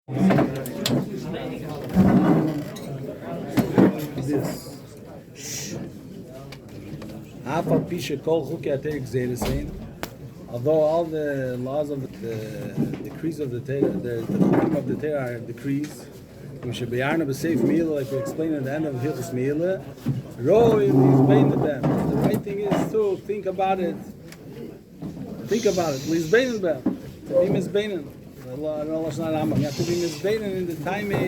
Although all the laws of the decrees of the Torah, the chukim of the Torah are decrees, we should be arna b'seif mi'ila, like we explained at the end of Hilchos Mi'ila. Roi lizbein them. The right thing is to think about it. Think about it. Lizbein them. To be mizbeinen. You have to be mizbeinen in the time of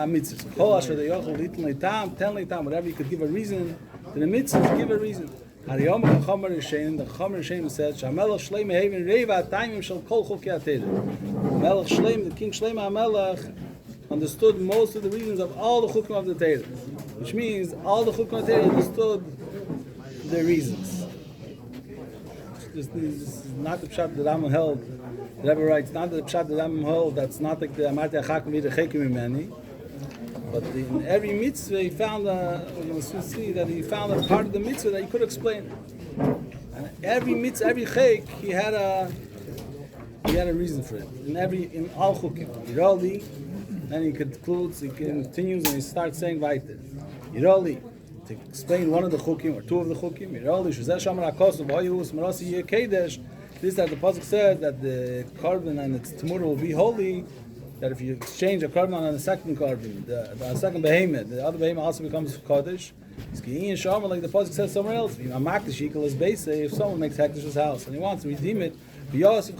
mitzvahs. Kol asher yochel litin leitam, ten leitam. Whatever you could give a reason to the mitzvahs, give a reason. The Chomer Rishein said, "Shamelach Shleim Heven Reva Taimim Shel Kol Chokei HaTorah." Melech Shleim, the King Shleim HaMelech, understood most of the reasons of all the chukim of the Torah, which means all the chukim of the Torah understood their reasons. This is not the pshat that Rambam held. The Rebbe writes, not the pshat that Rambam held. That's not like the Amarti Achakim V'Yidei Chekim Imeni. But in every mitzvah, he found you see that he found a part of the mitzvah that he could explain. And every mitzvah, every chayk, he had a reason for it. In all chukim, Yiroli, then he concludes, he continues, and he starts saying weiter. Yiroli, to explain one of the chukim or two of the chukim. Yiroli, shuzeh shamar hakosu v'hoyus marasi yeh kedesh. This that the pasuk says that the carbon and its tamura will be holy. That if you exchange a carbon on the second carbon, the second behemoth, the other behemoth also becomes Kodesh. It's Kiyin Shomer, like the pasuk says somewhere else. If someone makes Hekdash's house and he wants to redeem it, he has to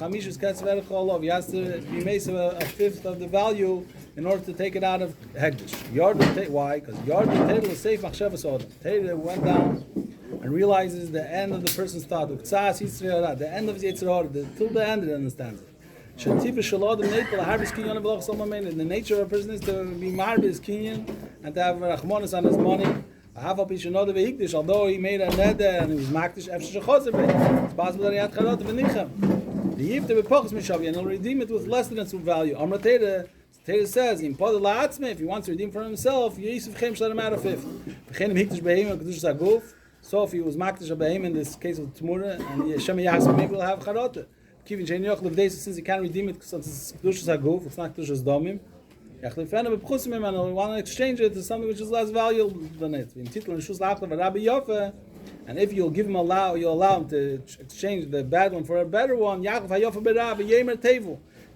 be made a fifth of the value in order to take it out of Hekdash. Why? Because Yard was safe. Tera went down and realizes the end of the person's thought. The end of his Yitzhar, till the end it understands it. The nature of a person is to be marbis kinyan and to have rachmanis on his money. Although he made a neder and he was makdish, it's possible that he had charot v'nichem. The yifte b'pochus mishavi and he'll redeem it with less than its value. Amar Tera says, if he wants to redeem for himself, Yisuf chem shlet him out of fifth. So if he was makdish a behem in this case of Tmura, and Hashem Yasmin, maybe will have charot. Since he can't redeem it because it's Kedushas HaGuf, it's not Kedushas Domim, and we want to exchange it to something which is less valuable than it. And if you'll allow him to exchange the bad one for a better one, he'll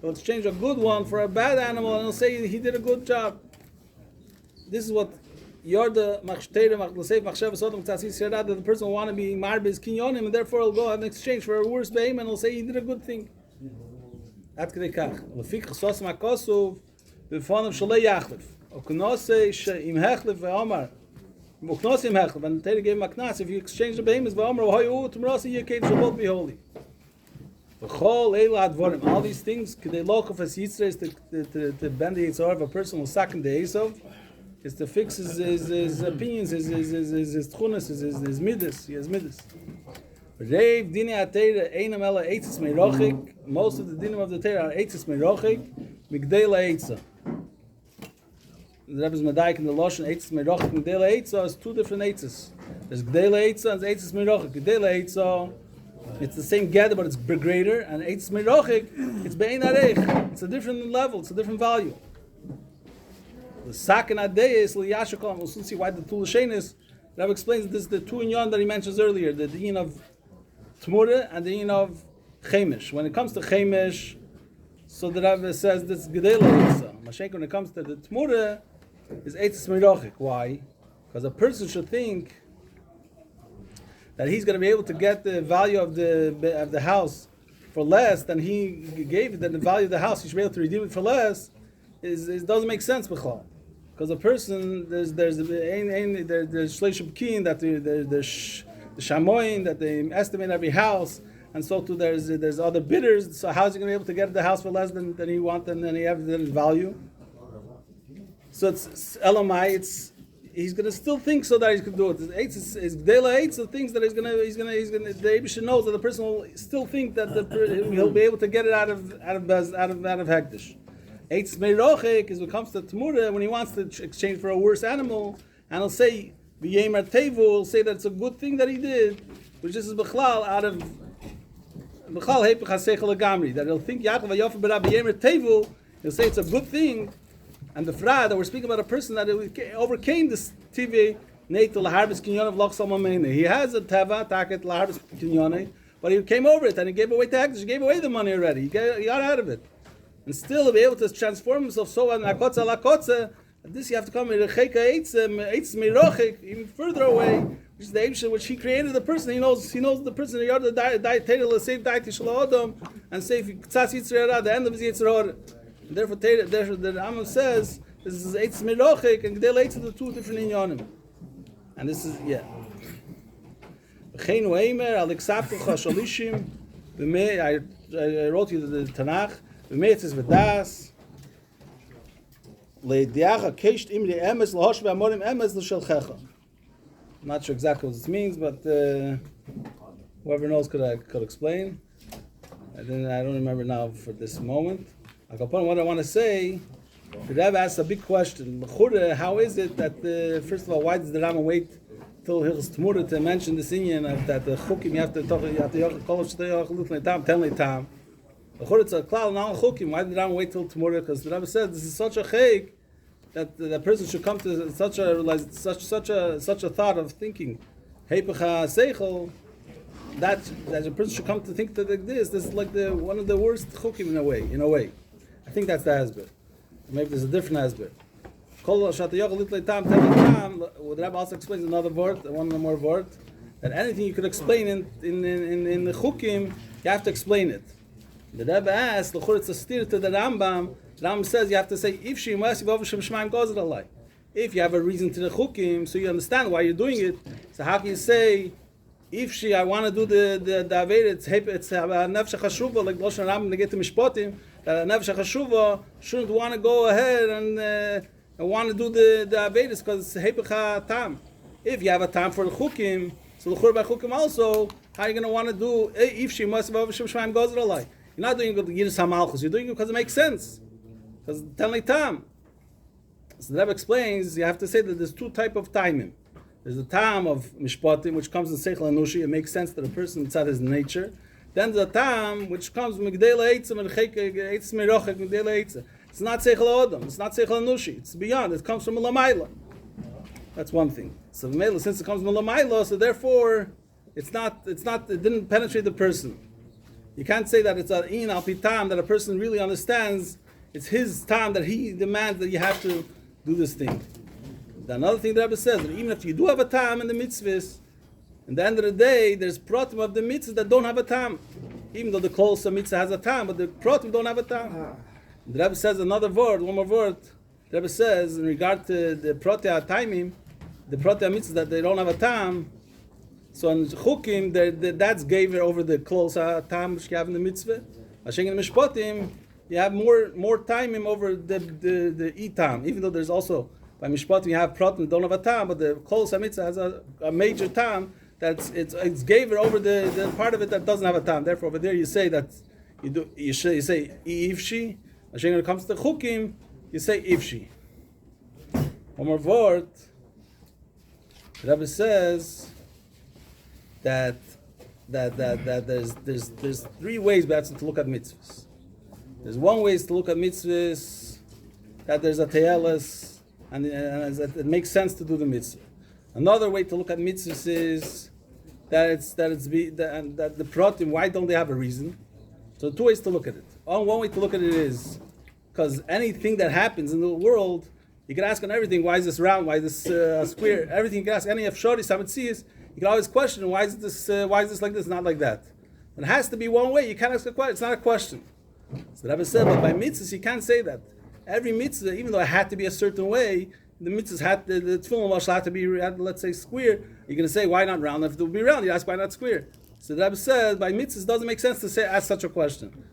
exchange a good one for a bad animal and he'll say he did a good job. This is what the person will want to be marbis kinyonim, and therefore he'll go and exchange for a worse behem, and he'll say he did a good thing. At kedei kach. Lefik chsos makosov b'fonav shalei yachlif. Oknosei im hechlif ve'omar. Oknosei im hechlif. And the Torah gave him a knas. If you exchange the behemoths ve'omar v'hoyu t'mrasi yeked shall both be holy. V'chol eila advorim. All these things kedei lochov as yitzra is to bend the yitzhar of a person who second the esov. Is to fix his opinions, his tchunas, his midas. He has midas. Reiv dini atera einam ela eitzis meirochik. Most of the dinim of the Torah are eitzis meirochik. Migdei la'eitza. The Rebbe's Madaik in the Lashon eitzis meirochik. Migdei la'eitza is two different eitzis. There's gdei la'eitza and eitzis meirochik. Gdei la'eitza, it's the same gather but it's greater. And eitzis meirochik, it's be'ein arech. It's a different level. It's a different value. The sakin adeyes liyashakol. We'll soon see why the two l'shenis. Rabbi explains this: the two inyan that he mentions earlier, the yin of tmura and the yin of chemish. When it comes to chemish, so the Rabbi says this gedela yitza. Mashenk, when it comes to the tmura, is eitzis mirochik. Why? Because a person should think that he's going to be able to get the value of the house for less than he gave it. Then the value of the house, he should be able to redeem it for less. It doesn't make sense, b'chol. Because a person, there's shleishim keen that there's the shamoyin that they estimate every house, and so too there's other bidders. So how's he going to be able to get the house for less than he wants and then he has the value? So it's elamai. He's going to still think so that he can do it. It's gdela eitz, the things that he's going to. The Eibush knows that the person will still think that he'll be able to get it out of hekdesh. Eitz meirochik is when it comes to Tmura, when he wants to exchange for a worse animal, and he'll say, V'yemer tevu, he'll say that it's a good thing that he did, which this is Bechlal out of Bechlal hepech hasechel agamri, that he'll think Yaakov Vayofa B'Rab V'yemer tevu He'll say it's a good thing. And the Fra that we're speaking about a person that overcame this TV, Nate Laharbis Kinyon of Lochsalmamene. He has a Teva, Taket Laharbis Kinyone, but he came over it and he gave away taxes, he gave away the money already. He got out of it. And still to be able to transform himself so on Akotza Lakotza, this you have to come in Cheka Eitz Mirochik, even further away, which is the Eibsha which he created the person. He knows the person, the Yard, the save Diet Shalom, and save Ktsas Yitzrayara, the end of his Yitzrayara. Therefore, the Rambam says this is Eitz Mirochik and Gdel Eitz are the two different inyanim. And this is, yeah. I wrote you the Tanakh. I'm not sure exactly what this means, but whoever knows could explain. I don't remember now for this moment. What I want to say, the Rebbe asked a big question. How is it that, first of all, why does the Rambam wait till Hilchos Tmura to mention this inyan that the chukim you have to talk, you have to call it Tenlei Tam. It's a klal now chukim. Why did the Rambam wait till Tmura? Because the Rebbe said this is such a chayk that the person should come to such a thought of thinking. Heipecha seichel. That a person should come to think that like this. This is like one of the worst chukim in a way. I think that's the hasbir. Maybe there's a different hasbir. The Rebbe also explains another word, one more word, that anything you could explain in the chukim, you have to explain it. The Rebbe asks, it's a steer to the Rambam. The Rambam says you have to say, if you have a reason to the chukim, so you understand why you're doing it. So how can you say, I want to do the Aved, it's nefesh chashuva, like Loshan Rambam to get to Mishpotim, that a nefesh chashuva shouldn't want to go ahead and want to do the Avedis because it's hepecha tam. If you have a time for the chukim, so the by chukim also, how are you going to want to do if she must have shemaim goes alai? You're not doing it with Yiris HaMalchus, you're doing it because it makes sense. Because Tenlei Tam. So the Rebbe explains, you have to say that there's two types of timing. There's the time of Mishpatim, which comes in Seichel Anushi, it makes sense that a person inside his nature. Then there's the time which comes from Migdela Eitzim and Eitz Mirochek, Migdela Eitzim. It's not Seichel Odom, it's not Seichel Anushi, it's beyond, it comes from Lamaila. That's one thing. So since it comes from Lamaila, so therefore it didn't penetrate the person. You can't say that it's an in al pitam that a person really understands. It's his time that he demands that you have to do this thing. Another thing the Rebbe says, that even if you do have a time in the mitzvahs, at the end of the day, there's pratim of the mitzvahs that don't have a time. Even though the close mitzvah has a time, but the pratim don't have a time. The Rebbe says another word, one more word. The Rebbe says, in regard to the pratia timing, the pratia mitzvahs that they don't have a time, so in chukim, that's gaver over the close time which you have in the mitzvah. Mashing in mishpatim, you have more time over the e-tam, even though there's also, by mishpatim you have pratim that don't have a time, but the close mitzvah has a major time, it's gaver over the part of it that doesn't have a time. Therefore over there you say that, you say ifshi, when it comes to chukim, you say ifshi. One more word. The Rebbe says that there's three ways to look at mitzvahs. There's one way to look at mitzvahs that there's a te'eles and it makes sense to do the mitzvah. Another way to look at mitzvahs is that the pratim, why don't they have a reason? So two ways to look at it. One way to look at it is because anything that happens in the world, you can ask on everything, why is this round, why is this square, everything you can ask, any afshari, samatzias, you can always question, why is this like this, not like that? It has to be one way, you can't ask a question, it's not a question. So the Rebbe said, but by mitzvahs, you can't say that. Every mitzvah, even though it had to be a certain way, the mitzvahs had, the tefillin had to be, let's say, square, you're going to say, why not round? If it would be round, you ask, why not square? So the Rebbe said, by mitzvahs, it doesn't make sense to ask such a question.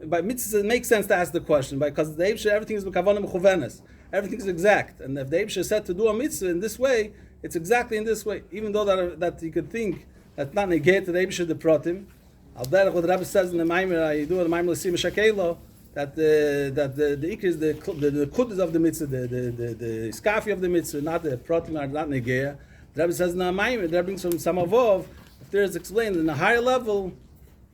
By mitzvahs, it makes sense to ask the question, because the Eibshe, everything is b'kavanah mechuvenes. Everything is exact. And if the Eibshe said to do a mitzvah in this way, it's exactly in this way. Even though that you could think that's not negate the Eibshe the pratim. Al derech what the Rebbe says in the Maimer, you do the Maimer l'sim shakelo, that the ikr is the kudus of the mitzvah, the skafi of the mitzvah, not the pratim, not negea. The Rebbe says in the Maimer, the Rebbe brings from Samavov, if there is explained in a higher level,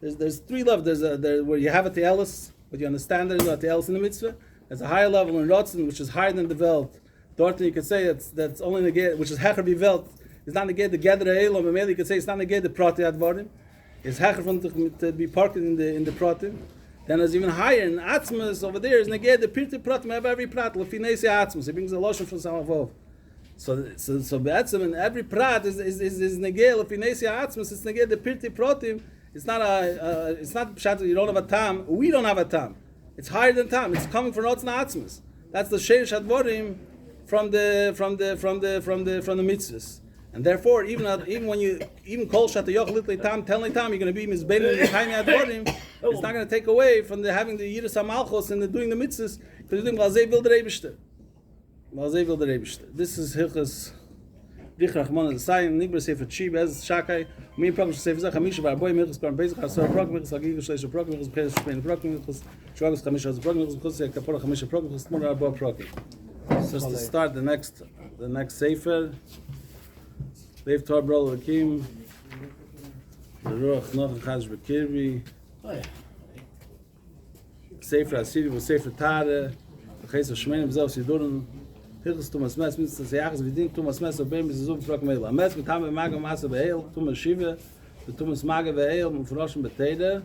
there's three levels. There's where you have a te'elis, but you understand there's a te'elis in the mitzvah. There's a higher level in Rotzen, which is higher than the Welt. Dort you could say that's only negate, which is hecher wie Welt. It's not negate the gather Elom, and maybe you could say it's not negate the Prati Advarim. It's hecher from to be parked in the Pratim. Then there's even higher in Atzmas over there is negate the Pirti Pratim of every Prat. Lefinesi Atzmas. He brings a lotion from Samavov. So Be'etzim in every Prat is negate Lefinesi Atzmas. It's negate the Pirti Pratim. It's not pshat. You don't have a tam. We don't have a tam. It's higher than tam. It's coming from Rotzen Atzmas. That's the Sheish Advarim from the mitzvahs. And therefore, even when you kol shat yoch little tam telling tam, you're going to be mizbein in the tiny advarim. It's not going to take away from having the yiras hamalchos and doing the mitzvahs because you're doing valzei vil der Eibishter. Valzei vil der Eibishter. This is hilchas dich rachman the sign nigber sefer chi bez shakai me program sefer zeh khamish va boy mirchas kan bezach asar program mirchas agig shleish program mirchas khayes shpein program mirchas shvagos khamish az program mirchas kapor khamish program mirchas mor arba program. So to start the next sefer. Leif Tor Brol Hakim, the Ruach Noch Chaz Bekirbi, Sefer Asiri was Sefer Tare, the Chayes of Shmein B'Zav Sidurin, Hilchus Tumas Mes, Mitzvah Seyachas Vidin Tumas Mes Obem B'Zizum Frok Meil. Ames mit Hame Maga Masa Be'el, Tumas Shiva, the Tumas Maga Be'el, Mufroshim B'Teida,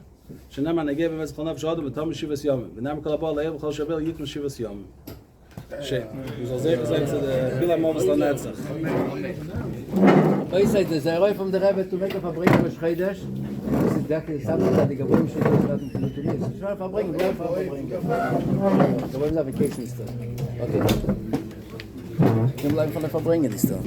Shenam Anageh B'Mes Chonav Shodom B'Tom Shivas Yomim. V'nam Kol Abol Le'el B'Chol Shabel Yitma Shivas Yomim. Shame. We shall say to the Bila Movas Lanetzach. I said there's a way from the Rebbe to make a fabrik for Shcheidesh. This is exactly something that the Gaboim should do starting to do to me. It's not a fabrik, it's not a fabrik. Gaboim have vacation still. Okay. You can learn from the fabrik still.